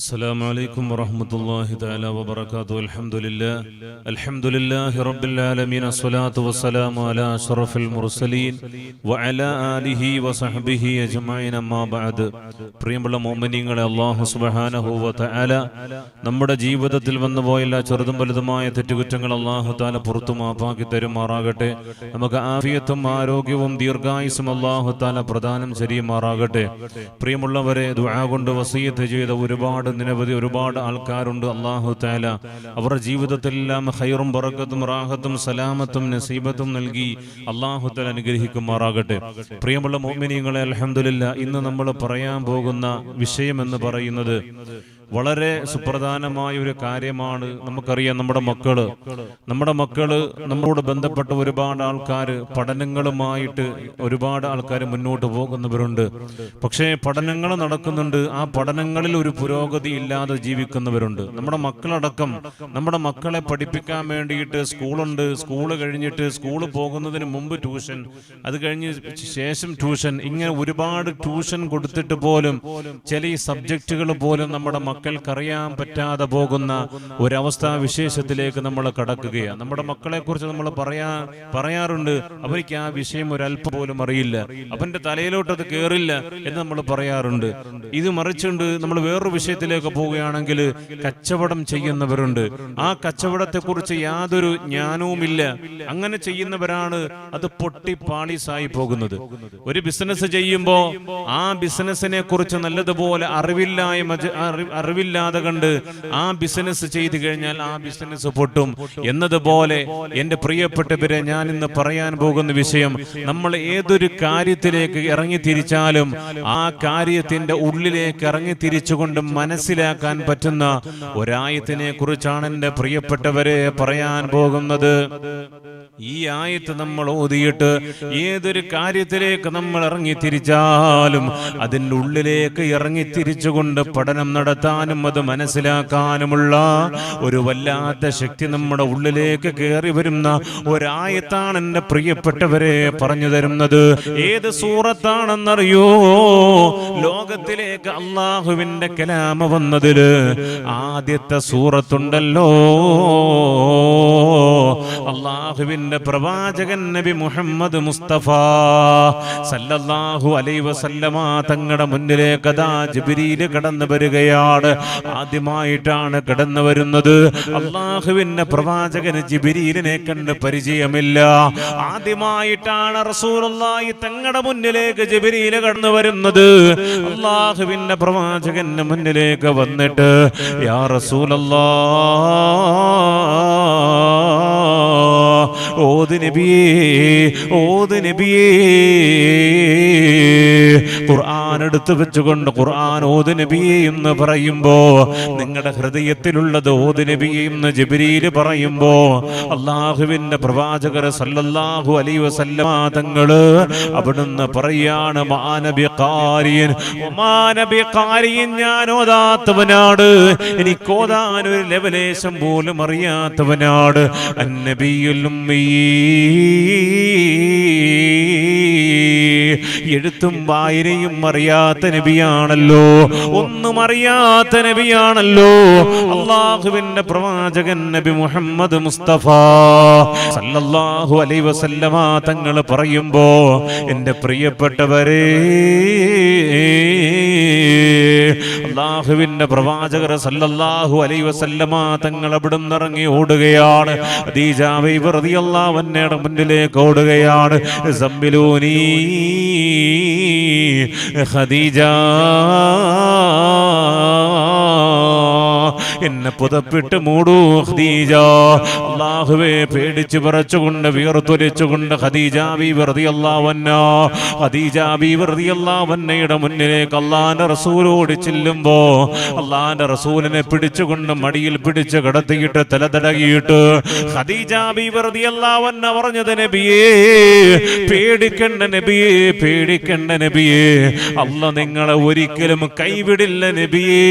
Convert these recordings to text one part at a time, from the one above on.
السلام عليكم ورحمة الله تعالى وبركاته. الحمد لله رب العالمين. الصلاة والسلام على أشرف المرسلين وعلى آله وصحبه أجمعين. أما بعد. പ്രിയമുള്ള മുഅ്മിനീങ്ങളെ, അല്ലാഹു സുബ്ഹാനഹു വ തആല നമ്മുടെ ജീവിതത്തിൽ വന്നുപോയ എല്ലാ ചെറുതും വലുതുമായ തെറ്റുകുറ്റങ്ങൾ അല്ലാഹു തആല പുറത്തു മാപ്പാക്കി തരുമാറാകട്ടെ. നമുക്ക് ആഫിയത്തും ആരോഗ്യവും ദീർഘായുസ്സും അല്ലാഹു തആല പ്രദാനം ചെയ്യുമാറാകട്ടെ. പ്രിയമുള്ളവരെ, ദുആ കൊണ്ട് വസിയത്ത് ചെയ്ത ഒരുപാട് ആൾക്കാരുണ്ട്. അല്ലാഹു തആല അവരുടെ ജീവിതത്തിലെല്ലാം ഖൈറും ബറക്കത്തും റാഹത്തും സലാമത്തും നസീബത്തും നൽകി അല്ലാഹു തആല അനുഗ്രഹിക്കുമാറാകട്ടെ. പ്രിയമുള്ള മുഅ്മിനീങ്ങളെ, അൽഹംദുലില്ലാഹ്, ഇന്ന് നമ്മൾ പറയാൻ പോകുന്ന വിഷയം എന്ന് പറയുന്നത് വളരെ സുപ്രധാനമായ ഒരു കാര്യമാണ്. നമുക്കറിയാം, നമ്മുടെ മക്കള് നമ്മളോട് ബന്ധപ്പെട്ട ഒരുപാട് ആൾക്കാർ പഠനങ്ങളുമായിട്ട് ഒരുപാട് ആൾക്കാർ മുന്നോട്ട് പോകുന്നവരുണ്ട്. പക്ഷേ പഠനങ്ങൾ നടക്കുന്നുണ്ട്, ആ പഠനങ്ങളിൽ ഒരു പുരോഗതി ഇല്ലാതെ ജീവിക്കുന്നവരുണ്ട്. നമ്മുടെ മക്കളടക്കം നമ്മുടെ മക്കളെ പഠിപ്പിക്കാൻ വേണ്ടിയിട്ട് സ്കൂളുണ്ട്, സ്കൂള് കഴിഞ്ഞിട്ട് സ്കൂള് പോകുന്നതിന് മുമ്പ് ട്യൂഷൻ, അത് കഴിഞ്ഞ് ശേഷം ട്യൂഷൻ, ഇങ്ങനെ ഒരുപാട് ട്യൂഷൻ കൊടുത്തിട്ട് പോലും ചില ഈ സബ്ജക്റ്റുകൾ പോലും നമ്മുടെ മക്കൾക്കറിയാൻ പറ്റാതെ പോകുന്ന ഒരവസ്ഥാ വിശേഷത്തിലേക്ക് നമ്മൾ കടക്കുകയാണ്. നമ്മുടെ മക്കളെ കുറിച്ച് നമ്മൾ പറയാറുണ്ട്, അവർക്ക് ആ വിഷയം ഒരല്പം പോലും അറിയില്ല, അവന്റെ തലയിലോട്ട് അത് കയറില്ല എന്ന് നമ്മൾ പറയാറുണ്ട്. ഇത് മറിച്ചുണ്ട്, നമ്മൾ വേറൊരു വിഷയത്തിലേക്ക് പോവുകയാണെങ്കിൽ കച്ചവടം ചെയ്യുന്നവരുണ്ട്. ആ കച്ചവടത്തെ കുറിച്ച് യാതൊരു ജ്ഞാനവുമില്ല. അങ്ങനെ ചെയ്യുന്നവരാണ് അത് പൊട്ടിപ്പാളീസായി പോകുന്നത്. ഒരു ബിസിനസ് ചെയ്യുമ്പോൾ ആ ബിസിനസിനെ കുറിച്ച് നല്ലതുപോലെ അറിവില്ലാതെ കണ്ട് ആ ബിസിനസ് ചെയ്തു കഴിഞ്ഞാൽ ആ ബിസിനസ് പൊട്ടും എന്നതുപോലെ. എന്റെ പ്രിയപ്പെട്ടവരെ, ഞാൻ ഇന്ന് പറയാൻ പോകുന്ന വിഷയം, നമ്മൾ ഏതൊരു കാര്യത്തിലേക്ക് ഇറങ്ങി തിരിച്ചാലും ആ കാര്യത്തിന്റെ ഉള്ളിലേക്ക് ഇറങ്ങി തിരിച്ചുകൊണ്ട് മനസ്സിലാക്കാൻ പറ്റുന്ന ഒരായത്തിനെ കുറിച്ചാണ് എന്റെ പ്രിയപ്പെട്ടവരെ പറയാൻ പോകുന്നത്. ഈ ആയത്ത് നമ്മൾ ഓതിയിട്ട് ഏതൊരു കാര്യത്തിലേക്ക് നമ്മൾ ഇറങ്ങി തിരിച്ചാലും അതിൻ്റെ ഉള്ളിലേക്ക് ഇറങ്ങി തിരിച്ചുകൊണ്ട് പഠനം നടത്താനും അത് മനസ്സിലാക്കാനുമുള്ള ഒരു വല്ലാത്ത ശക്തി നമ്മുടെ ഉള്ളിലേക്ക് കയറി വരുന്ന ഒരായത്താണ് എൻ്റെ പ്രിയപ്പെട്ടവരെ പറഞ്ഞു തരുന്നത്. ഏത് സൂറത്താണെന്നറിയോ? ലോകത്തിലേക്ക് അള്ളാഹുവിന്റെ കലാമ വന്നതില് ആദ്യത്തെ സൂറത്തുണ്ടല്ലോ, അള്ളാഹുവിന്റെ പ്രവാചകൻ നബി മുഹമ്മദ് മുസ്തഫ സല്ലല്ലാഹു അലൈഹി വസല്ലമ തങ്ങളുടെ മുന്നിലേക്ക് അതാ ജിബ്രീൽ കടന്നു വരികയാണ്. ആദ്യമായിട്ടാണ് കടന്നു വരുന്നത്. അള്ളാഹുവിന്റെ പ്രവാചകന് ജിബ്രീലിനെ കണ്ട് പരിചയമില്ല. ആദ്യമായിട്ടാണ് റസൂലുള്ളാഹി തങ്ങളുടെ മുന്നിലേക്ക് ജിബ്രീൽ കടന്നു വരുന്നത്. അള്ളാഹുവിന്റെ പ്രവാചകന്റെ മുന്നിലേക്ക് വന്നിട്ട്, യാ റസൂലല്ലാഹ്, ഓത് നബിയേ, ഖുർആൻ എടുത്തു വെച്ചുകൊണ്ട് ഖുർആൻ ഓത് നബിയേ എന്ന് പറയുമ്പോ, നിങ്ങളുടെ ഹൃദയത്തിലുള്ളത് ഓത് നബിയേ എന്ന് ജിബ്രീൽ പറയുമ്പോ, അള്ളാഹുവിന്റെ പ്രവാചകർ സല്ലല്ലാഹു അലൈഹി വസല്ലമ തങ്ങള് അവിടുന്ന് പറയാണ്, മാനബി ഖാരിയൻ, ഞാൻ ഓതാത്തവനാണ്, എനിക്ക് ഓതാൻ ഒരു ലെവലേശം പോലും അറിയാത്തവനാണ്. അന്നബിയുൽ ഉമ്മീ, എഴുത്തും വായനയും അറിയാത്ത നബിയാണല്ലോ, ഒന്നും അറിയാത്ത നബിയാണല്ലോ അള്ളാഹുവിന്റെ പ്രവാചകൻ നബി മുഹമ്മദ് മുസ്തഫ സല്ലല്ലാഹു അലൈഹി വസല്ലമ തങ്ങൾ പറയുമ്പോ, എന്റെ പ്രിയപ്പെട്ടവരെ, അള്ളാഹുവിന്റെ പ്രവാചകർ സല്ലല്ലാഹു അലൈഹി വസല്ലമ തങ്ങൾ അവിടുന്ന് ഇറങ്ങി ഓടുകയാണ്. ഖദീജ ബീവി റളിയല്ലാഹു അൻഹയുടെ മുന്നിലേക്ക് ഓടുകയാണ്. സമ്മിലൂനി ഖദീജ, എന്നെ പുതപ്പിട്ട് മൂടൂ ഖദീജ. അല്ലാഹുവേ, പേടിച്ചു വിറച്ചുകൊണ്ട് വിയർത്തൊലിച്ചുകൊണ്ട് ഖദീജ ബീവി റളിയല്ലാഹു അൻഹയുടെ മുന്നിലേക്ക് അല്ലാഹുവിന്റെ റസൂൽ ഓടി ചെല്ലുമ്പോ, അല്ലാഹുവിന്റെ റസൂലിനെ പിടിച്ചുകൊണ്ട് മടിയിൽ പിടിച്ച് കിടത്തിയിട്ട് തലതടകിയിട്ട് ഖദീജ ബീവി റളിയല്ലാഹു അൻഹ പറഞ്ഞത്, നബിയേ, പേടിക്കണ്ട നബിയേ, പേടിക്കണ്ട നബിയേ, അല്ലാഹ് നിങ്ങളെ ഒരിക്കലും കൈവിടില്ല നബിയേ.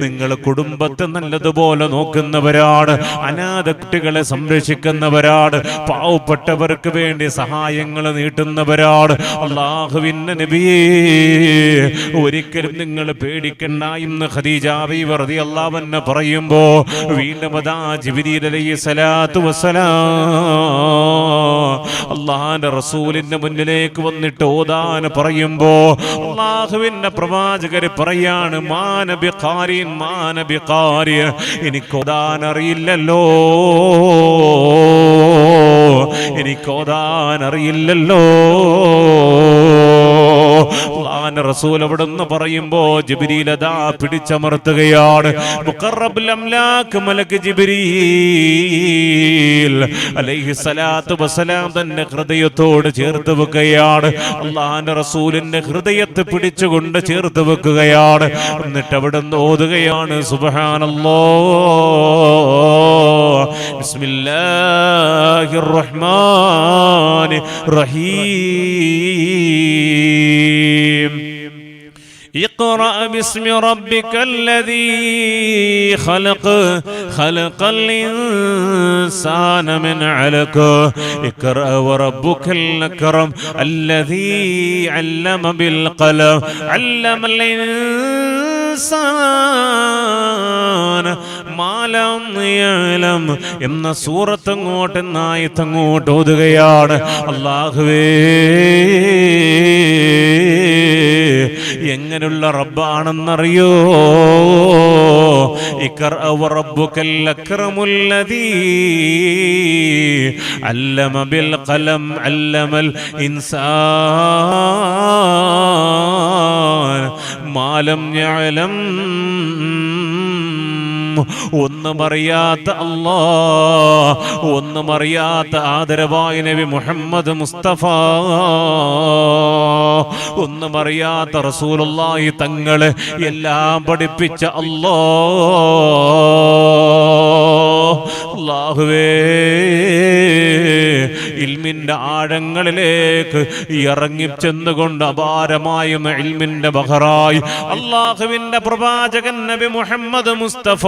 നിങ്ങൾ കുടുംബത്തെ നല്ലതുപോലെ നോക്കുന്നവരാണ്, അനാഥ കുട്ടികളെ സംരക്ഷിക്കുന്നവരാണ്, പാവപ്പെട്ടവർക്ക് വേണ്ടി സഹായങ്ങൾ നീട്ടുന്നവരാണ്. അല്ലാഹുവിന്റെ നബിയേ, ഒരിക്കലും നിങ്ങൾ പേടിക്കണ്ട എന്ന് ഖദീജ ബീവി റളിയല്ലാഹു അൻഹ പറയുമ്പോ വീണ്ടും അതാ ജിബ്രീൽ അലൈഹിസ്സലാത്തു വസ്സലാം അല്ലാഹുവിന്റെ റസൂലിന്റെ മുന്നിലേക്ക് വന്നിട്ട് ഓതാൻ പറയുമ്പോ അല്ലാഹുവിന്റെ പ്രവാചകർ പറയാണ്, മാനബി ഖാരിൻ മാനബി ഖാരി, എനിക്ക് ഓതാൻ അറിയില്ലല്ലോ, എനിക്ക് ഓതാൻ അറിയില്ലല്ലോ. അല്ലാഹുവിന്റെ റസൂൽ അവിടുന്ന് പറയുമ്പോ ജിബ്രീൽ അതാ പിടിച്ചമർത്തുകയാണ്. മുഖറബുൽ അംലാക്ക് മലക്ക് ജിബ്രീൽ അലൈഹിസ്സലാത്തു വസ്സലാം തന്നെ ഹൃദയത്തോട് ചേർത്ത് വെക്കുകയാണ്. അല്ലാഹുവിന്റെ റസൂലിന്റെ ഹൃദയത്തെ പിടിച്ചുകൊണ്ട് ചേർത്ത് വെക്കുകയാണ്. എന്നിട്ട് അവിടുന്ന് ഓതുകയാണ്, സുബ്ഹാനല്ലാഹ് ബിസ്മില്ലാഹിർ റഹ്മാനിർ റഹീം. اقرأ باسم ربك الذي خلق خلق الإنسان من علق اقرأ وربك الأكرم الذي علم بالقلم علم الإنسان ما لم يعلم എന്ന സൂറത്ത് അങ്ങോട്ട് ആയത്തങ്ങോട്ട് ഓതുകയാണ്. അല്ലാഹുവേ, എങ്ങനെയുള്ള റബ്ബാണെന്നറിയോ? ഇഖ്റഅ വറബ്ബുകൽ അക്രമുൽ ലദീ അല്ലമ ബിൽ ഖലം അല്ലമൽ ഇൻസാൻ മാ ലം യഅലം. ഒന്നും അറിയാത്ത അല്ലാഹ്, ഒന്നും അറിയാത്ത ആദരവായ നബി മുഹമ്മദ് മുസ്തഫ, ഒന്നും അറിയാത്ത റസൂലുള്ളാഹി തങ്ങളെ എല്ലാം പഠിപ്പിച്ച അല്ലാഹുവേ, ഇൽമിന്റെ ആഴങ്ങളിലേക്ക് ഇറങ്ങിച്ചെന്നുകൊണ്ട് അപാരമായ ഇൽമിന്റെ ബഹറായി അല്ലാഹുവിന്റെ പ്രവാചകൻ നബി മുഹമ്മദ് മുസ്തഫ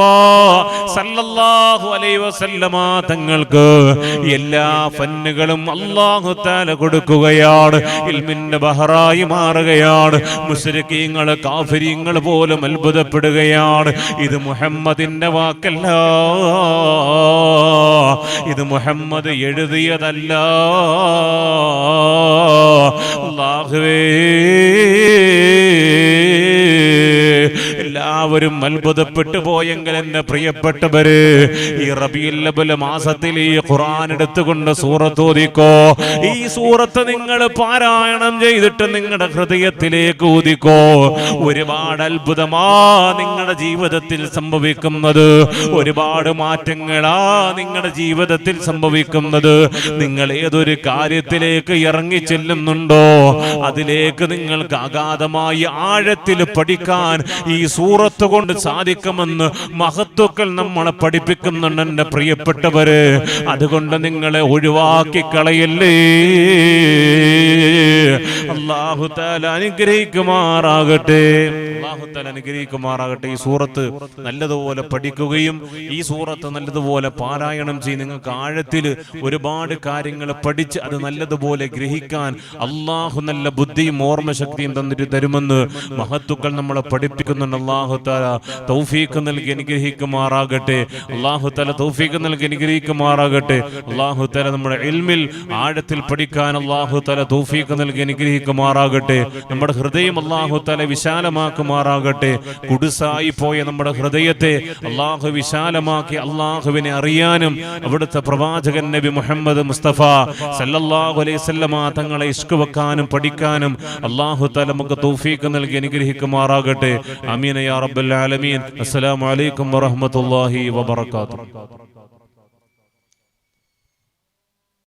സല്ലല്ലാഹു അലൈഹി വസല്ലമ തങ്ങൾക്ക് എല്ലാ ഫന്നുകളും അല്ലാഹു തആല കൊടുക്കുകയാണ്. ഇൽമിന്റെ ബഹറായി മാറുകയാണ്. മുശ്രിക്കീങ്ങൾ കാഫിരീങ്ങൾ പോലും അത്ഭുതപ്പെടുകയാണ്. ഇത് മുഹമ്മദിന്റെ വാക്കല്ല, ഇത് മുഹമ്മദ് എഴുതിയതല്ല. അല്ലാഹുവേ, എല്ലാവരും അത്ഭുതപ്പെട്ടു പോയെങ്കിൽ എന്റെ പ്രിയപ്പെട്ടവര്, ഈ റബീഉൽ അവ്വൽ മാസത്തിൽ ഈ ഖുർആൻ എടുത്തുകൊണ്ട് സൂറത്ത് ഓതിക്കോ. ഈ സൂറത്ത് നിങ്ങൾ പാരായണം ചെയ്തിട്ട് നിങ്ങളുടെ ഹൃദയത്തിലേക്ക് ഊതിക്കോ. ഒരുപാട് അത്ഭുതമാ നിങ്ങളുടെ ജീവിതത്തിൽ സംഭവിക്കുന്നത്, ഒരുപാട് മാറ്റങ്ങളാ നിങ്ങളുടെ ജീവിതത്തിൽ സംഭവിക്കുന്നത്. നിങ്ങൾ ഏതൊരു കാര്യത്തിലേക്ക് ഇറങ്ങി ചെല്ലുന്നുണ്ടോ അതിലേക്ക് നിങ്ങൾക്ക് അഗാധമായി ആഴത്തിൽ പഠിക്കാൻ ഈ സൂറത്ത് കൊണ്ട് സാധിക്കുമെന്ന് മഹത്തുക്കൾ നമ്മളെ പഠിപ്പിക്കുന്നുണ്ട് എന്റെ പ്രിയപ്പെട്ടവര്. അതുകൊണ്ട് നിങ്ങളെ ഒഴിവാക്കി കളയല്ലേ. അല്ലാഹു തആല അനുഗ്രഹിക്കുമാറാകട്ടെ, അല്ലാഹു തആല അനുഗ്രഹിക്കുമാറാകട്ടെ. ഈ സൂറത്ത് നല്ലതുപോലെ പഠിക്കുകയും ഈ സൂറത്ത് നല്ലതുപോലെ പാരായണം ചെയ്ത് നിങ്ങൾക്ക് ആഴത്തിൽ ഒരുപാട് കാര്യങ്ങൾ പഠിച്ച് അത് നല്ലതുപോലെ ഗ്രഹിക്കാൻ അല്ലാഹു നല്ല ബുദ്ധിയും ഓർമ്മശക്തിയും തന്നിട്ട് തരുമെന്ന് മഹത്തുക്കൾ നമ്മളെ പഠിപ്പിക്കുന്നുണ്ട്. അല്ലാഹു തആല തൗഫീഖ് നൽകി അനുഗ്രഹിക്കുമാറാകട്ടെ. അല്ലാഹു തആല തൗഫീഖ് നൽകി അനുഗ്രഹിക്കുമാറാകട്ടെ. അല്ലാഹു തആല നമ്മുടെ ഇൽമിൽ ആഴത്തിൽ പഠിക്കാൻ അല്ലാഹു തആല തൗഫീഖ് നൽകി അനുഗ്രഹിക്കുമാറാകട്ടെ. നമ്മുടെ ഹൃദയം അല്ലാഹു തആല വിശാലമാക്കുമാറാകട്ടെ. കുടുസായി പോയ നമ്മുടെ ഹൃദയത്തെ അല്ലാഹു വിശാലമാക്കി അല്ലാഹുവിനെ അറിയാനും അവിടുത്തെ പ്രവാചകൻ നബി മുഹമ്മദ് മുസ്തഫ സല്ലല്ലാഹു അലൈഹി വസല്ലമ തങ്ങളെ ഇഷ്ക് വെക്കാനും പഠിക്കാനും അല്ലാഹു തആല നമുക്ക് തൗഫീഖ് നൽകി അനുഗ്രഹിക്കുമാറാകട്ടെ. ആമീൻ യാ റബ്ബൽ ആലമീൻ. അസ്സലാമു അലൈക്കും വറഹ്മത്തുള്ളാഹി വബറകാതുഹു.